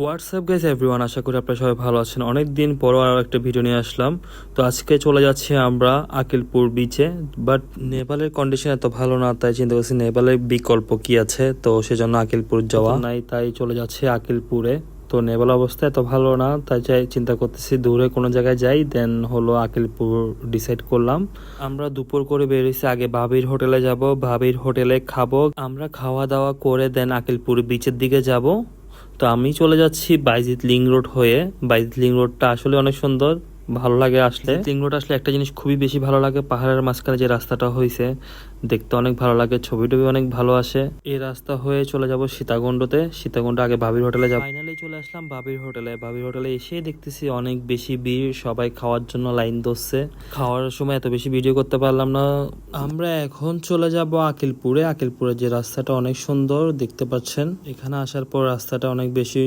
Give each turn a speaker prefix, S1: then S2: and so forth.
S1: WhatsApp guys everyone, আশা করি আপনারা সবাই ভালো আছেন। অনেক দিন পরও আর একটা ভিডিও নিয়ে আসলাম। তো আজকে চলে যাচ্ছি আমরা আকিলপুর বিচে। বাট নেপালের কন্ডিশন এত ভালো না, তাই চিন্তা করছি নেপালের বিকল্প কি আছে, তো সেজন্য আকিলপুর যাওয়া নাই, তাই চলে যাচ্ছি আকিলপুরে। তো নেপাল অবস্থা এত ভালো না, তাই চিন্তা করতেছি দূরে কোনো জায়গায় যাই, দেন হলো আকিলপুর ডিসাইড করলাম। আমরা দুপুর করে বেরিয়েছি, আগে ভাবির হোটেলে যাব, ভাবির হোটেলে খাবো। আমরা খাওয়া দাওয়া করে দেন আকিলপুর বিচের দিকে যাব। তো আমি চলে যাচ্ছি বাইজিৎ লিং রোড হয়ে। বাইজিৎ লিং রোডটা আসলে অনেক সুন্দর, ভালো লাগে আসলে। লিং রোড আসলে একটা জিনিস খুবই বেশি ভালো লাগে, পাহাড়ের মাঝখানে যে রাস্তাটা হয়েছে দেখতে অনেক ভালো লাগে, ছবি টবি অনেক ভালো আসে। এই রাস্তা হয়ে চলে যাব সীতাকুণ্ডতে। সীতাকুণ্ড আগে ভাবির হোটেলে যাব। ফাইনালি চলে আসলাম ভাবির হোটেলে। ভাবির হোটেলে এসে দেখতেছি অনেক বেশি ভিড়, সবাই খাওয়ার জন্য লাইন ধরছে। খাওয়ার সময় এত বেশি ভিডিও করতে পারলাম না। আমরা এখন চলে যাব আকিলপুরে। আকিলপুরের যে রাস্তাটা অনেক সুন্দর দেখতে পাচ্ছেন। এখানে আসার পর রাস্তাটা অনেক বেশি